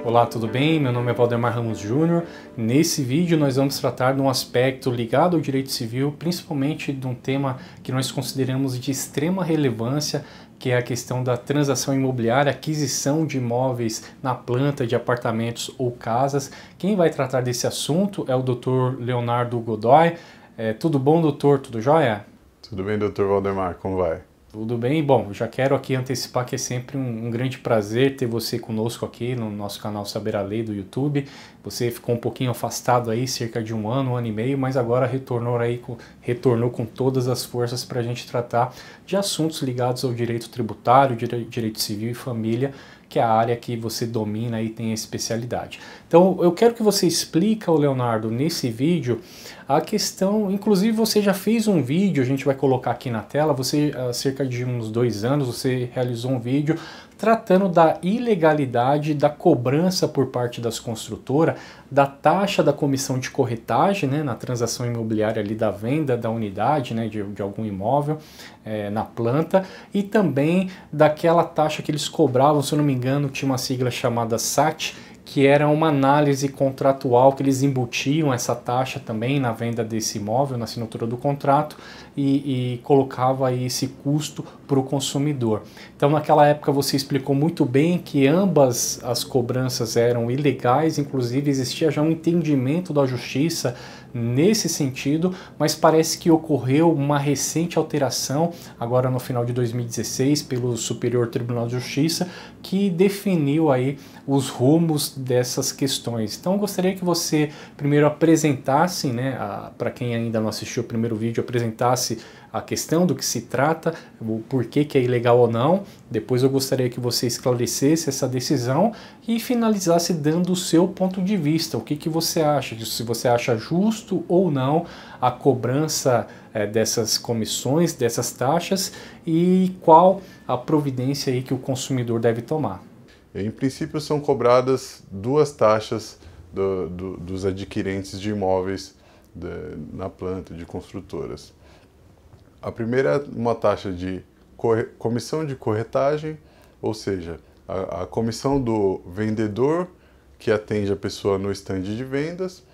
Olá, tudo bem? Meu nome é Valdemar Ramos Júnior. Nesse vídeo nós vamos tratar de um aspecto ligado ao direito civil, principalmente de um tema que nós consideramos de extrema relevância, que é a questão da transação imobiliária, aquisição de imóveis na planta de apartamentos ou casas. Quem vai tratar desse assunto é o Dr. Leonardo Godoy. Tudo bom, doutor? Tudo jóia? Tudo bem, Dr. Valdemar, como vai? Tudo bem? Bom, já quero aqui antecipar que é sempre um grande prazer ter você conosco aqui no nosso canal Saber a Lei do YouTube. Você ficou um pouquinho afastado aí, cerca de um ano e meio, mas agora retornou com todas as forças para a gente tratar de assuntos ligados ao direito tributário, direito civil e família, que é a área que você domina e tem a especialidade. Então, eu quero que você explique, Leonardo, nesse vídeo, a questão, inclusive você já fez um vídeo, a gente vai colocar aqui na tela, você há cerca de uns 2 anos, você realizou um vídeo tratando da ilegalidade da cobrança por parte das construtoras, da taxa da comissão de corretagem, né, na transação imobiliária ali da venda da unidade, né, de algum imóvel na planta, e também daquela taxa que eles cobravam, se eu não me engano, tinha uma sigla chamada SAT, que era uma análise contratual que eles embutiam essa taxa também na venda desse imóvel, na assinatura do contrato, e colocava aí esse custo para o consumidor. Então naquela época você explicou muito bem que ambas as cobranças eram ilegais, inclusive existia já um entendimento da justiça nesse sentido, mas parece que ocorreu uma recente alteração, agora no final de 2016, pelo Superior Tribunal de Justiça, que definiu aí os rumos dessas questões. Então eu gostaria que você primeiro apresentasse, né, para quem ainda não assistiu o primeiro vídeo, apresentasse a questão do que se trata, o porquê que é ilegal ou não. Depois eu gostaria que você esclarecesse essa decisão e finalizasse dando o seu ponto de vista. O que você acha? Se você acha justo ou não a cobrança dessas comissões, dessas taxas, e qual a providência aí que o consumidor deve tomar. Em princípio, são cobradas 2 taxas dos adquirentes de imóveis na planta de construtoras. A primeira é uma taxa de comissão de corretagem, ou seja, a comissão do vendedor que atende a pessoa no estande de vendas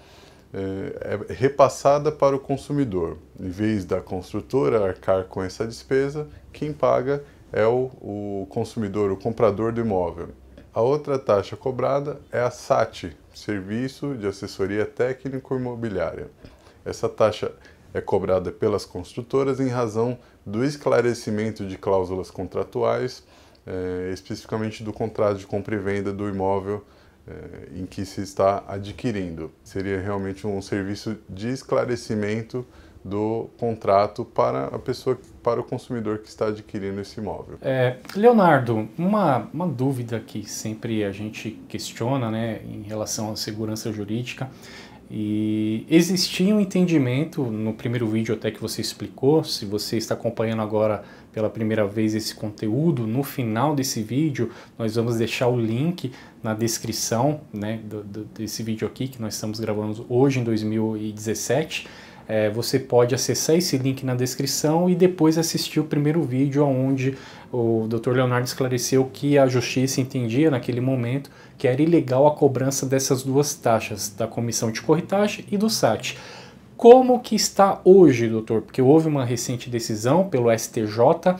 é repassada para o consumidor. Em vez da construtora arcar com essa despesa, quem paga é o consumidor, o comprador do imóvel. A outra taxa cobrada é a SAT, Serviço de Assessoria Técnico-Imobiliária. Essa taxa é cobrada pelas construtoras em razão do esclarecimento de cláusulas contratuais, especificamente do contrato de compra e venda do imóvel em que se está adquirindo. Seria realmente um serviço de esclarecimento do contrato para a pessoa, para o consumidor que está adquirindo esse imóvel. Leonardo, uma dúvida que sempre a gente questiona, né, em relação à segurança jurídica, e existia um entendimento no primeiro vídeo até que você explicou. Se você está acompanhando agora pela primeira vez esse conteúdo, no final desse vídeo nós vamos deixar o link na descrição, né, desse vídeo aqui que nós estamos gravando hoje em 2017. Você pode acessar esse link na descrição e depois assistir o primeiro vídeo onde o Dr. Leonardo esclareceu que a justiça entendia naquele momento que era ilegal a cobrança dessas 2 taxas, da comissão de corretagem e do SAT. Como que está hoje, doutor? Porque houve uma recente decisão pelo STJ.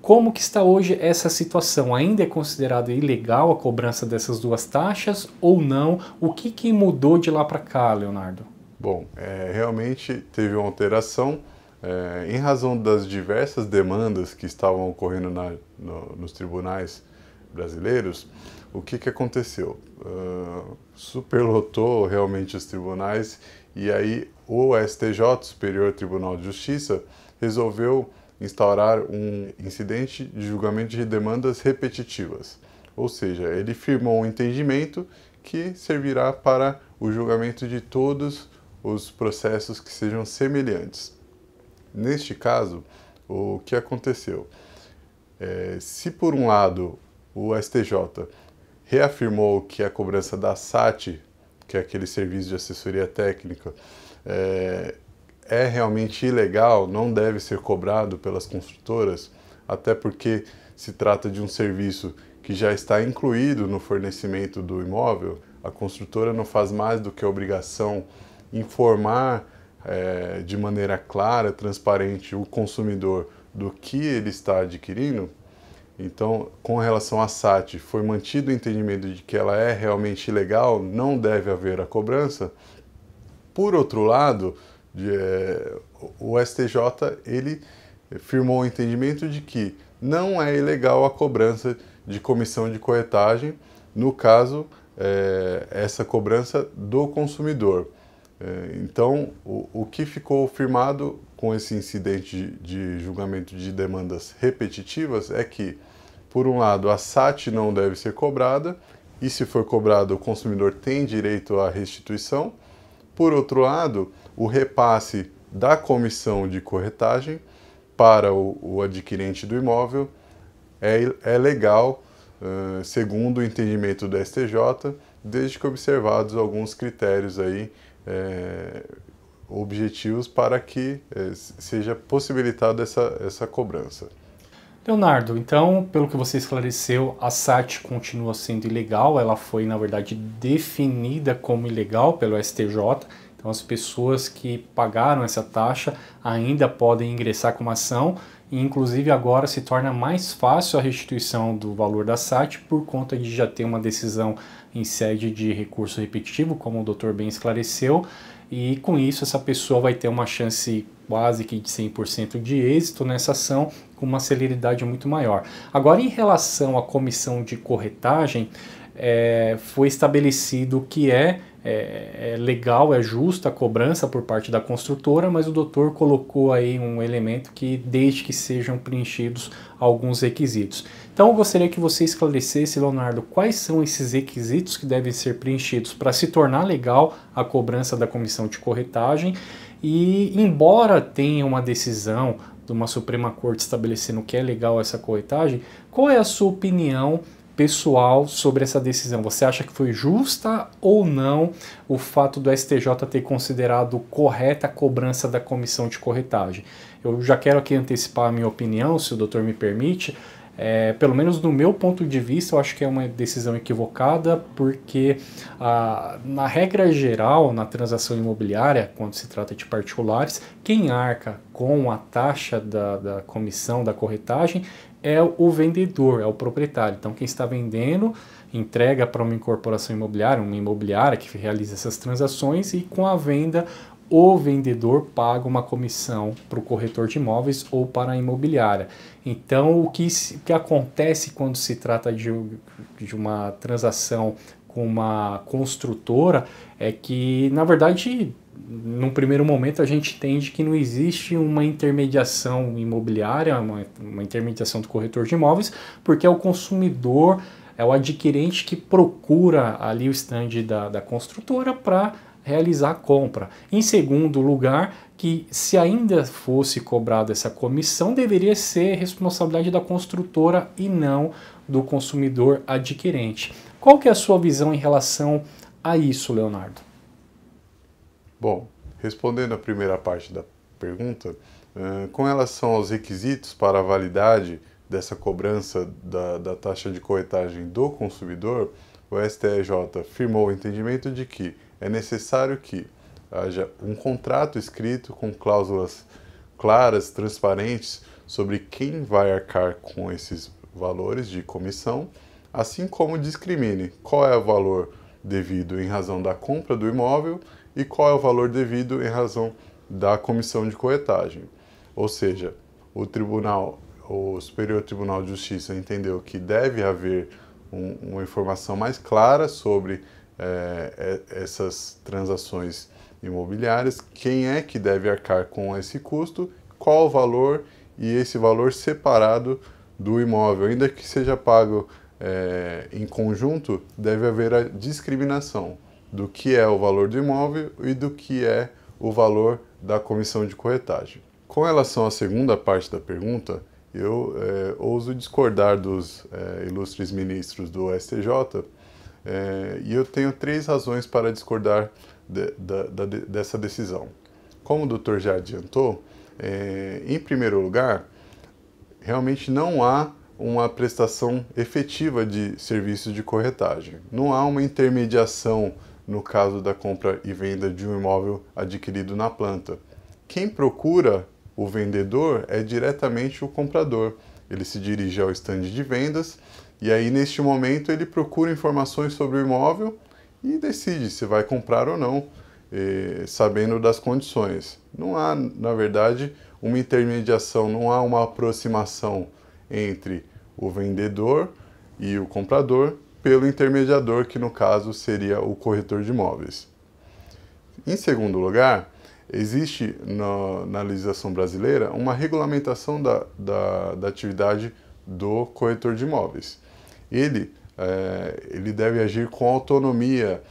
Como que está hoje essa situação? Ainda é considerado ilegal a cobrança dessas 2 taxas ou não? O que mudou de lá para cá, Leonardo? Bom, realmente teve uma alteração em razão das diversas demandas que estavam ocorrendo nos tribunais brasileiros. O que aconteceu? Superlotou realmente os tribunais e aí o STJ, Superior Tribunal de Justiça, resolveu instaurar um incidente de julgamento de demandas repetitivas. Ou seja, ele firmou um entendimento que servirá para o julgamento de todos os processos que sejam semelhantes. Neste caso, o que aconteceu? Se por um lado o STJ reafirmou que a cobrança da SAT, que é aquele serviço de assessoria técnica, é realmente ilegal, não deve ser cobrado pelas construtoras, até porque se trata de um serviço que já está incluído no fornecimento do imóvel, a construtora não faz mais do que a obrigação informar de maneira clara, transparente, o consumidor do que ele está adquirindo. Então, com relação à SAT, foi mantido o entendimento de que ela é realmente legal, não deve haver a cobrança. Por outro lado, o STJ ele firmou o entendimento de que não é ilegal a cobrança de comissão de corretagem, no caso, essa cobrança do consumidor. Então, o que ficou firmado com esse incidente de julgamento de demandas repetitivas é que, por um lado, a SAT não deve ser cobrada, e se for cobrado, o consumidor tem direito à restituição. Por outro lado, o repasse da comissão de corretagem para o adquirente do imóvel é legal, segundo o entendimento do STJ, desde que observados alguns critérios aí, objetivos para que seja possibilitada essa cobrança. Leonardo, então, pelo que você esclareceu, a SAT continua sendo ilegal, ela foi, na verdade, definida como ilegal pelo STJ, então as pessoas que pagaram essa taxa ainda podem ingressar com uma ação, e inclusive agora se torna mais fácil a restituição do valor da SAT por conta de já ter uma decisão em sede de recurso repetitivo, como o doutor bem esclareceu, e com isso essa pessoa vai ter uma chance quase que de 100% de êxito nessa ação, com uma celeridade muito maior. Agora, em relação à comissão de corretagem, foi estabelecido que é legal, é justa a cobrança por parte da construtora, mas o doutor colocou aí um elemento que desde que sejam preenchidos alguns requisitos. Então eu gostaria que você esclarecesse, Leonardo, quais são esses requisitos que devem ser preenchidos para se tornar legal a cobrança da comissão de corretagem, e embora tenha uma decisão de uma Suprema Corte estabelecendo que é legal essa corretagem, qual é a sua opinião pessoal sobre essa decisão? Você acha que foi justa ou não o fato do STJ ter considerado correta a cobrança da comissão de corretagem? Eu já quero aqui antecipar a minha opinião, se o doutor me permite. Pelo menos do meu ponto de vista, eu acho que é uma decisão equivocada, porque na regra geral, na transação imobiliária, quando se trata de particulares, quem arca com a taxa da comissão da corretagem é o vendedor, é o proprietário. Então quem está vendendo entrega para uma incorporação imobiliária, uma imobiliária que realiza essas transações, e com a venda o vendedor paga uma comissão para o corretor de imóveis ou para a imobiliária. Então, o que acontece quando se trata de uma transação com uma construtora é que, na verdade, num primeiro momento a gente entende que não existe uma intermediação imobiliária, uma intermediação do corretor de imóveis, porque é o consumidor, é o adquirente que procura ali o stand da construtora para realizar a compra. Em segundo lugar, que se ainda fosse cobrada essa comissão, deveria ser responsabilidade da construtora e não do consumidor adquirente. Qual que é a sua visão em relação a isso, Leonardo? Bom, respondendo a primeira parte da pergunta, com relação aos requisitos para a validade dessa cobrança da taxa de corretagem do consumidor, o STJ firmou o entendimento de que é necessário que haja um contrato escrito com cláusulas claras, transparentes, sobre quem vai arcar com esses valores de comissão, assim como discrimine qual é o valor devido em razão da compra do imóvel e qual é o valor devido em razão da comissão de corretagem. Ou seja, o Superior Tribunal de Justiça entendeu que deve haver uma informação mais clara sobre essas transações imobiliárias, quem é que deve arcar com esse custo, qual o valor, e esse valor separado do imóvel. Ainda que seja pago em conjunto, deve haver a discriminação do que é o valor do imóvel e do que é o valor da comissão de corretagem. Com relação à segunda parte da pergunta, eu ouso discordar dos ilustres ministros do STJ, e eu tenho 3 razões para discordar dessa decisão. Como o doutor já adiantou, em primeiro lugar, realmente não há uma prestação efetiva de serviços de corretagem. Não há uma intermediação no caso da compra e venda de um imóvel adquirido na planta. Quem procura o vendedor é diretamente o comprador. Ele se dirige ao estande de vendas e aí neste momento ele procura informações sobre o imóvel e decide se vai comprar ou não, sabendo das condições. Não há, na verdade, uma intermediação, não há uma aproximação entre o vendedor e o comprador pelo intermediador, que no caso seria o corretor de imóveis. Em segundo lugar, existe na legislação brasileira uma regulamentação da atividade do corretor de imóveis. Ele deve agir com autonomia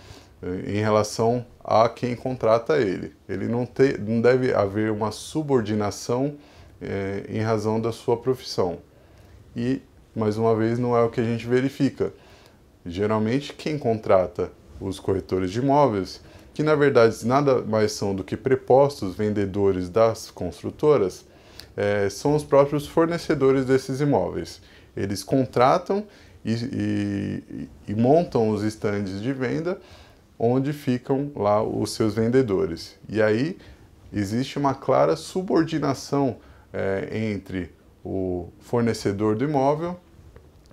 em relação a quem contrata ele. Ele não deve haver uma subordinação em razão da sua profissão. E, mais uma vez, não é o que a gente verifica. Geralmente, quem contrata os corretores de imóveis, que na verdade nada mais são do que prepostos vendedores das construtoras, são os próprios fornecedores desses imóveis. Eles contratam e montam os estandes de venda onde ficam lá os seus vendedores. E aí existe uma clara subordinação entre o fornecedor do imóvel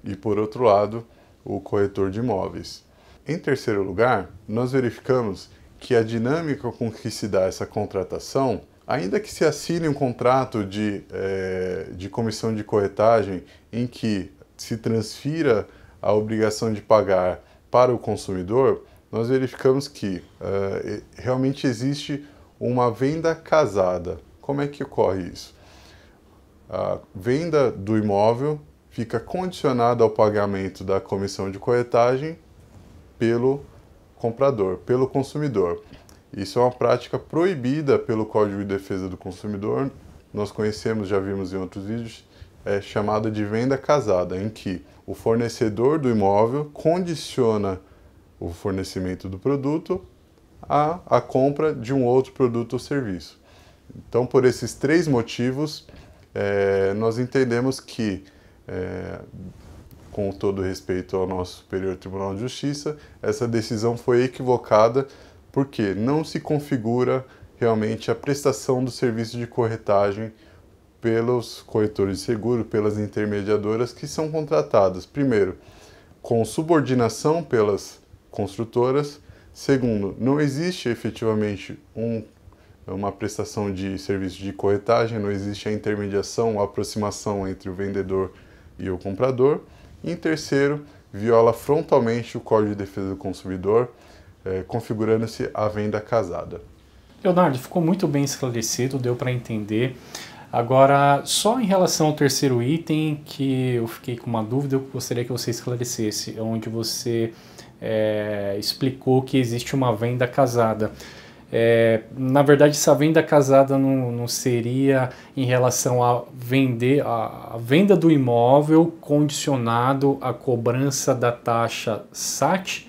e, por outro lado, o corretor de imóveis. Em terceiro lugar, nós verificamos que a dinâmica com que se dá essa contratação, ainda que se assine um contrato de comissão de corretagem em que se transfira a obrigação de pagar para o consumidor, nós verificamos que realmente existe uma venda casada. Como é que ocorre isso? A venda do imóvel fica condicionada ao pagamento da comissão de corretagem pelo comprador, pelo consumidor. Isso é uma prática proibida pelo Código de Defesa do Consumidor. Nós conhecemos, já vimos em outros vídeos, chamada de venda casada, em que o fornecedor do imóvel condiciona o fornecimento do produto à compra de um outro produto ou serviço. Então, por esses três motivos, nós entendemos que, com todo respeito ao nosso Superior Tribunal de Justiça, essa decisão foi equivocada porque não se configura realmente a prestação do serviço de corretagem pelos corretores de seguro, pelas intermediadoras que são contratadas, primeiro, com subordinação pelas construtoras. Segundo, não existe efetivamente uma prestação de serviço de corretagem, não existe a intermediação, a aproximação entre o vendedor e o comprador. E em terceiro, viola frontalmente o Código de Defesa do Consumidor, configurando-se a venda casada. Leonardo, ficou muito bem esclarecido, deu para entender. Agora, só em relação ao terceiro item que eu fiquei com uma dúvida, eu gostaria que você esclarecesse, onde você explicou que existe uma venda casada. Na verdade, essa venda casada não seria em relação a venda do imóvel condicionado à cobrança da taxa SAT,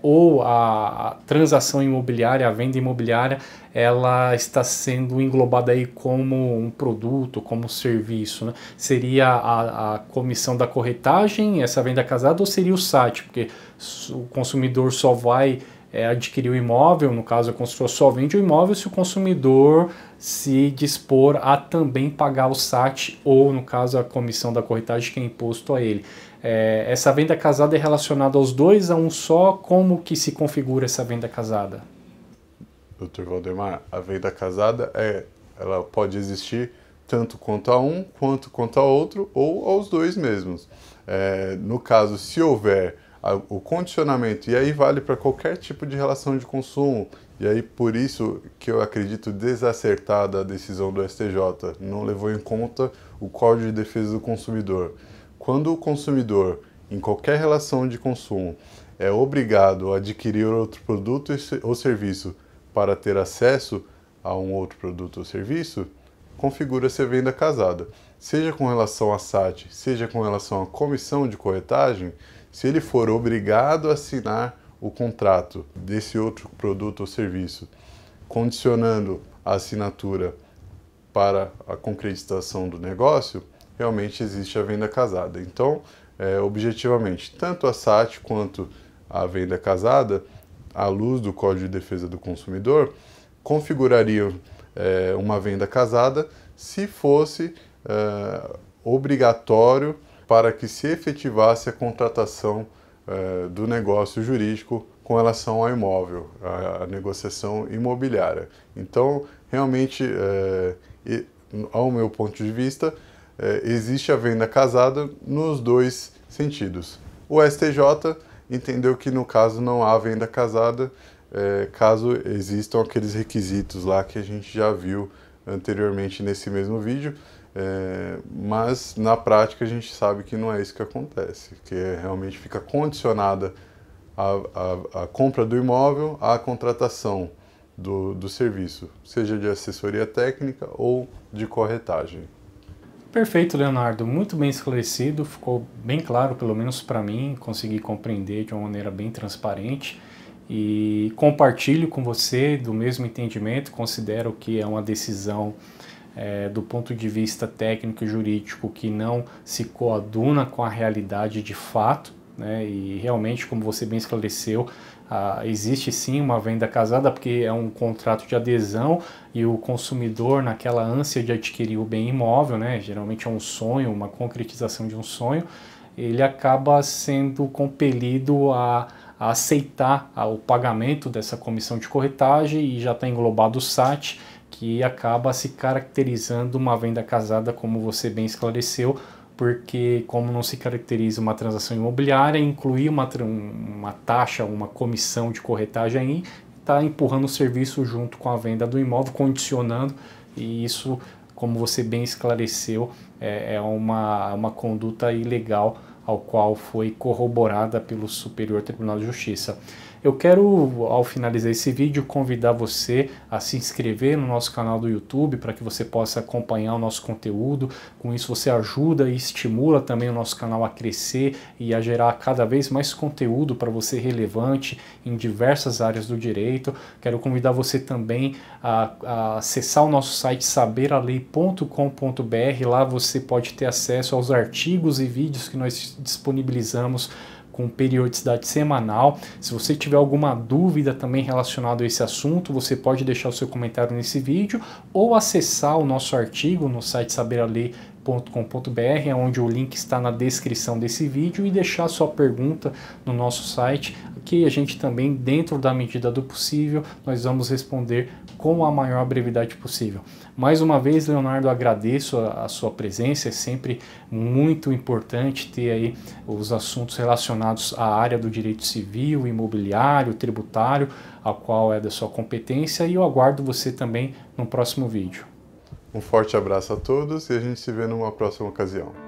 ou a transação imobiliária, a venda imobiliária, ela está sendo englobada aí como um produto, como um serviço, né? Seria a comissão da corretagem, essa venda casada, ou seria o SAT? Porque o consumidor só vai adquirir o imóvel, no caso a construtora só vende o imóvel se o consumidor se dispor a também pagar o SAT, ou no caso a comissão da corretagem que é imposto a ele. Essa venda casada é relacionada aos dois, a um só? Como que se configura essa venda casada? Dr. Valdemar, a venda casada ela pode existir tanto quanto a um, quanto a outro, ou aos dois mesmos. No caso, se houver o condicionamento, e aí vale para qualquer tipo de relação de consumo, e aí por isso que eu acredito desacertada a decisão do STJ, não levou em conta o Código de Defesa do Consumidor. Quando o consumidor, em qualquer relação de consumo, é obrigado a adquirir outro produto ou serviço para ter acesso a um outro produto ou serviço, configura-se a venda casada. Seja com relação a SAT, seja com relação à comissão de corretagem, se ele for obrigado a assinar o contrato desse outro produto ou serviço, condicionando a assinatura para a concretização do negócio, realmente existe a venda casada. Então, objetivamente, tanto a SAT quanto a venda casada, à luz do Código de Defesa do Consumidor, configurariam uma venda casada se fosse obrigatório para que se efetivasse a contratação do negócio jurídico com relação ao imóvel, a negociação imobiliária. Então, realmente, ao meu ponto de vista, existe a venda casada nos dois sentidos. O STJ entendeu que, no caso, não há venda casada, caso existam aqueles requisitos lá que a gente já viu anteriormente nesse mesmo vídeo, mas na prática a gente sabe que não é isso que acontece, que realmente fica condicionada a compra do imóvel à contratação do serviço, seja de assessoria técnica ou de corretagem. Perfeito, Leonardo. Muito bem esclarecido, ficou bem claro, pelo menos para mim, consegui compreender de uma maneira bem transparente e compartilho com você do mesmo entendimento, considero que é uma decisão do ponto de vista técnico e jurídico que não se coaduna com a realidade de fato, né? E realmente, como você bem esclareceu, existe sim uma venda casada porque é um contrato de adesão e o consumidor, naquela ânsia de adquirir o bem imóvel, né? Geralmente é um sonho, uma concretização de um sonho, ele acaba sendo compelido a aceitar o pagamento dessa comissão de corretagem e já está englobado o SAT, que acaba se caracterizando uma venda casada, como você bem esclareceu, porque como não se caracteriza uma transação imobiliária, incluir uma taxa, uma comissão de corretagem aí, está empurrando o serviço junto com a venda do imóvel, condicionando, e isso, como você bem esclareceu, é uma conduta ilegal, ao qual foi corroborada pelo Superior Tribunal de Justiça. Eu quero, ao finalizar esse vídeo, convidar você a se inscrever no nosso canal do YouTube para que você possa acompanhar o nosso conteúdo. Com isso você ajuda e estimula também o nosso canal a crescer e a gerar cada vez mais conteúdo para você relevante em diversas áreas do direito. Quero convidar você também a acessar o nosso site saberalei.com.br. Lá você pode ter acesso aos artigos e vídeos que nós disponibilizamos com periodicidade semanal. Se você tiver alguma dúvida também relacionada a esse assunto, você pode deixar o seu comentário nesse vídeo ou acessar o nosso artigo no site saberalei.com.br, onde o link está na descrição desse vídeo, e deixar sua pergunta no nosso site, que a gente também, dentro da medida do possível, nós vamos responder com a maior brevidade possível. Mais uma vez, Leonardo, agradeço a sua presença, é sempre muito importante ter aí os assuntos relacionados à área do direito civil, imobiliário, tributário, a qual é da sua competência, e eu aguardo você também no próximo vídeo. Um forte abraço a todos e a gente se vê numa próxima ocasião.